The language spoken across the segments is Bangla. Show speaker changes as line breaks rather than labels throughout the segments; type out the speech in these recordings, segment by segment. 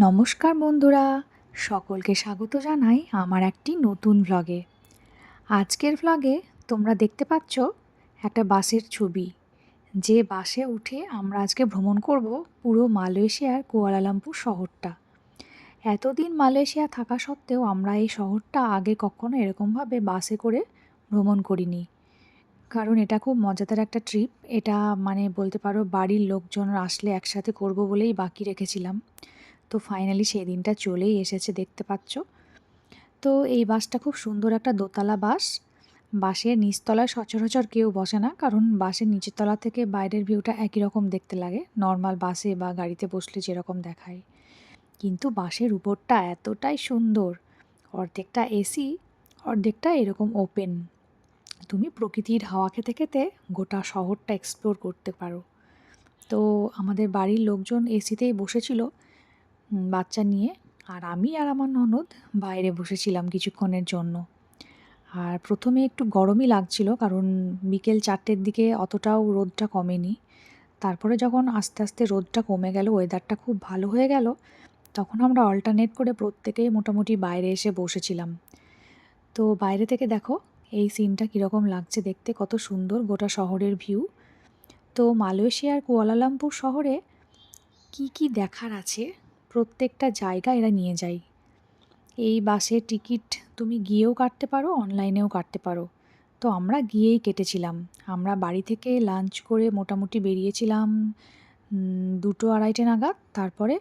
নমস্কার বন্ধুরা, সকলকে স্বাগত জানাই আমার একটি নতুন ভ্লগে। আজকের ভ্লগে তোমরা দেখতে পাচ্ছ একটা বাসের ছবি। যে বাসে উঠে আমরা আজকে ভ্রমণ করব পুরো মালয়েশিয়ার কুয়ালালামপুর শহরটা। এতদিন মালয়েশিয়া থাকা সত্ত্বেও আমরা এই শহরটা আগে কখনো এরকমভাবে বাসে করে ভ্রমণ করিনি। কারণ এটা খুব মজাদার একটা ট্রিপ। এটা বলতে পারো বাড়ির লোকজন আসলে একসাথে করব বলেই বাকি রেখেছিলাম। তো ফাইনালি সেই দিনটা চলেই এসেছে, দেখতে পাচ্ছ। তো এই বাসটা খুব সুন্দর একটা দোতলা বাস। বাসের নিচতলায় সচরাচর কেউ বসে না, কারণ বাসের নিচের তলা থেকে বাইরের ভিউটা একই রকম দেখতে লাগে নর্মাল বাসে বা গাড়িতে বসলে যেরকম দেখায়। কিন্তু বাসের উপরটা এতটাই সুন্দর, অর্ধেকটা এসি, অর্ধেকটা এরকম ওপেন। তুমি প্রকৃতির হাওয়া খেতে খেতে গোটা শহরটা এক্সপ্লোর করতে পারো। তো আমাদের বাড়ির লোকজন এসিতেই বসেছিল বাচ্চা নিয়ে, আর আমি আর আমার ননদ বাইরে বসেছিলাম কিছুক্ষণের জন্য। আর প্রথমে একটু গরমই লাগছিল, কারণ বিকেল 4টের দিকে অতটাও রোদটা কমেনি। তারপরে যখন আস্তে আস্তে রোদটা কমে গেল, ওয়েদারটা খুব ভালো হয়ে গেল, তখন আমরা অল্টারনেট করে প্রত্যেকেই মোটামুটি বাইরে এসে বসেছিলাম। তো বাইরে থেকে দেখো এই সিনটা কীরকম লাগছে দেখতে, কত সুন্দর গোটা শহরের ভিউ। তো মালয়েশিয়ার কুয়ালালামপুর শহরে কি কি দেখার আছে প্রত্যেকটা জায়গা এরা নিয়ে যায়। এই বাসের টিকিট তুমি গিয়েও কাটতে পারো, অনলাইনেও কাটতে পারো। তো আমরা গিয়েই কেটেছিলাম। আমরা বাড়ি থেকে লাঞ্চ করে মোটামুটি বেরিয়েছিলাম 2-2:30 নাগাদ। তারপরে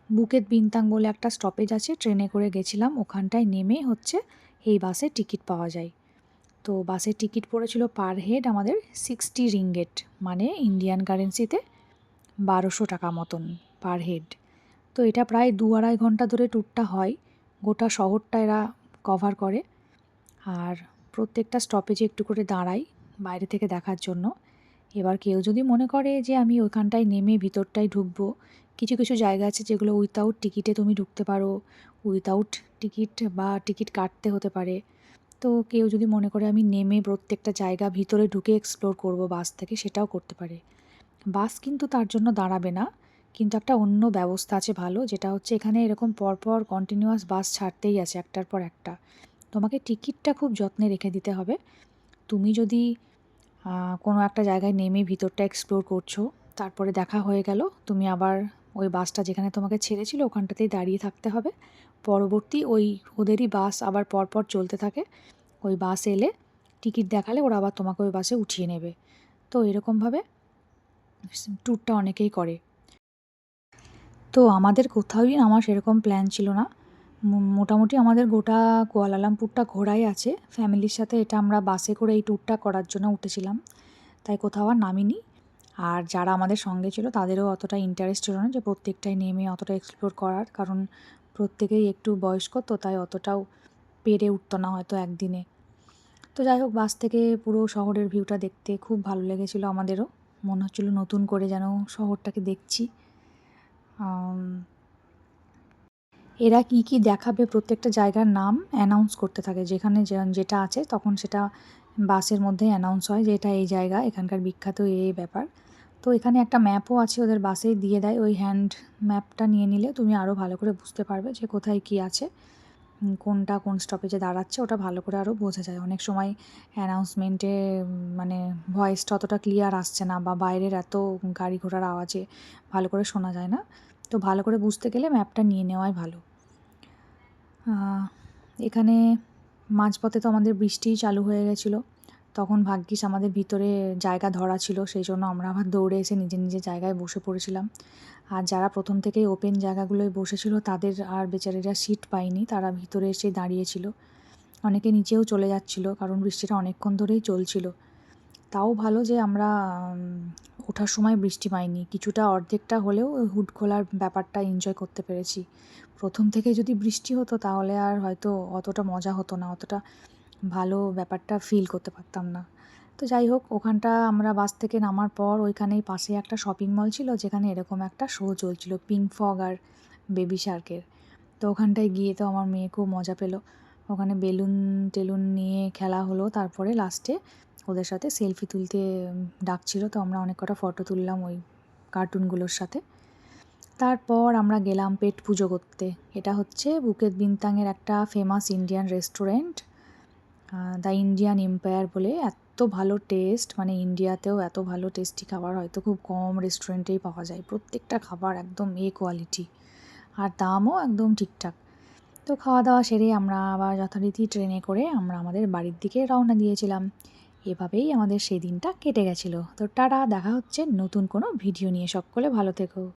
বুকেত বিনতাং বলে একটা স্টপেজ আছে, ট্রেনে করে গেছিলাম। ওখানটায় নেমে এই বাসের টিকিট পাওয়া যায়। তো বাসের টিকিট পড়েছিল পার হেড আমাদের 60 রিঙ্গেট, মানে ইন্ডিয়ান কারেন্সিতে 1200 টাকা মতন পার হেড। তো এটা প্রায় 2-2.5 ঘন্টা ধরে ট্যুরটা হয়। গোটা শহরটা এরা কভার করে, আর প্রত্যেকটা স্টপেজে একটু করে দাঁড়াই বাইরে থেকে দেখার জন্য। এবার কেউ যদি মনে করে যে আমি ওইখানটায় নেমে ভিতরটায় ঢুকবো, কিছু কিছু জায়গা আছে যেগুলো উইথাউট টিকিটে তুমি ঢুকতে পারো, উইথাউট টিকিট বা টিকিট কাটতে হতে পারে। তো কেউ যদি মনে করে আমি নেমে প্রত্যেকটা জায়গা ভিতরে ঢুকে এক্সপ্লোর করব বাস থেকে, সেটাও করতে পারে। বাস কিন্তু তার জন্য দাঁড়াবে না, কিন্তু একটা অন্য ব্যবস্থা আছে ভালো, যেটা হচ্ছে এখানে এরকম পরপর কন্টিনিউয়াস বাস ছাড়তেই আছে একটার পর একটা। তোমাকে টিকিটটা খুব যত্নে রেখে দিতে হবে। তুমি যদি কোনো একটা জায়গায় নেমে ভিতরটা এক্সপ্লোর করছো, তারপরে দেখা হয়ে গেল, তুমি আবার ওই বাসটা যেখানে তোমাকে ছেড়েছিল ওখানটাতেই দাঁড়িয়ে থাকতে হবে। পরবর্তী ওদেরই বাস আবার পরপর চলতে থাকে। ওই বাস এলে টিকিট দেখালে ওরা আবার তোমাকে ওই বাসে উঠিয়ে নেবে। তো এরকমভাবে ট্যুরটা অনেকেই করে। তো আমাদের কোথাওই আমার সেরকম প্ল্যান ছিল না। মোটামুটি আমাদের গোটা কুয়ালালামপুরটা ঘোরাই আছে ফ্যামিলির সাথে। এটা আমরা বাসে করে এই ট্যুরটা করার জন্য উঠেছিলাম, তাই কোথাও আর নামিনি। আর যারা আমাদের সঙ্গে ছিল তাদেরও অতটা ইন্টারেস্ট ছিল না যে প্রত্যেকটাই নেমে অতটা এক্সপ্লোর করার, কারণ প্রত্যেকেই একটু বয়স্ক, তো তাই অতটাও পেরে উঠতো না হয়তো একদিনে। তো যাই হোক, বাস থেকে পুরো শহরের ভিউটা দেখতে খুব ভালো লেগেছিলো আমাদেরও। মনে হচ্ছিলো নতুন করে যেন শহরটাকে দেখছি। এরা কি কি দেখাবে প্রত্যেকটা জায়গার নাম অ্যানাউন্স করতে থাকে, যেখানে যেটা আছে তখন সেটা বাসের মধ্যে অ্যানাউন্স হয় যে এটা এই জায়গা, এখানকার বিখ্যাত এই ব্যাপার। তো এখানে একটা ম্যাপও আছে, ওদের বাসেই দিয়ে দেয়। ওই হ্যান্ড ম্যাপটা নিয়ে নিলে তুমি আরও ভালো করে বুঝতে পারবে যে কোথায় কী আছে, কোনটা কোন স্টপেজে দাঁড়াচ্ছে, ওটা ভালো করে আরও বোঝা যায়। অনেক সময় অ্যানাউন্সমেন্টে ভয়েসটা অতটা ক্লিয়ার আসছে না, বা বাইরের এত গাড়ি ঘোড়ার আওয়াজে ভালো করে শোনা যায় না। তো ভালো করে বুঝতে গেলে ম্যাপটা নিয়ে নেওয়াই ভালো। এখানে মাঝপথে তো আমাদের বৃষ্টি চালু হয়ে গেছিলো, তখন ভাগ্যিস আমাদের ভিতরে জায়গা ধরা ছিল, সেই জন্য আমরা আবার দৌড়ে এসে নিজের নিজের জায়গায় বসে পড়েছিলাম। আর যারা প্রথম থেকেই ওপেন জায়গাগুলোয় বসেছিল তাদের আর বেচারিরা সিট পায়নি, তারা ভিতরে এসে দাঁড়িয়েছিল। অনেকে নিচেও চলে যাচ্ছিলো, কারণ বৃষ্টিটা অনেকক্ষণ ধরেই চলছিল। তাও ভালো যে আমরা ওঠার সময় বৃষ্টি পাইনি, কিছুটা অর্ধেকটা হলেও হুড খোলার ব্যাপারটা এনজয় করতে পেরেছি। প্রথম থেকে যদি বৃষ্টি হতো তাহলে আর হয়তো অতটা মজা হতো না, অতটা ভালো ব্যাপারটা ফিল করতে পারতাম না। তো যাই হোক, ওখানটা আমরা বাস থেকে নামার পর ওইখানেই পাশে একটা শপিং মল ছিল, যেখানে এরকম একটা শো চলছিল, পিঙ্ক ফগ আর বেবি শার্কের। তো ওখানটায় গিয়ে তো আমার মেয়ে খুব মজা পেল। ওখানে বেলুন টেলুন নিয়ে খেলা হলো, তারপরে লাস্টে ওদের সাথে সেলফি তুলতে ডাকছিল, তো আমরা অনেক কটা ফটো তুললাম ওই কার্টুনগুলোর সাথে। তারপর আমরা গেলাম পেট পুজো করতে। এটা হচ্ছে বুকেত বিনতাংয়ের একটা famous Indian restaurant, the Indian empire বলে। এত ভালো টেস্ট, মানে ইন্ডিয়াতেও এত ভালো টেস্টি খাবার হয়তো খুব কম রেস্টুরেন্টেই পাওয়া যায়। প্রত্যেকটা খাবার একদম কোয়ালিটি, আর দামও একদম ঠিকঠাক। তো খাওয়া দাওয়া সেরে আমরা আবার যথারীতি ট্রেনে করে আমরা আমাদের বাড়ির দিকে রওনা দিয়েছিলাম। এভাবেই আমাদের সেই দিনটা কেটে গেছিলো। তো টাটা, দেখা হচ্ছে নতুন কোনো ভিডিও নিয়ে। সকলে ভালো থেকো।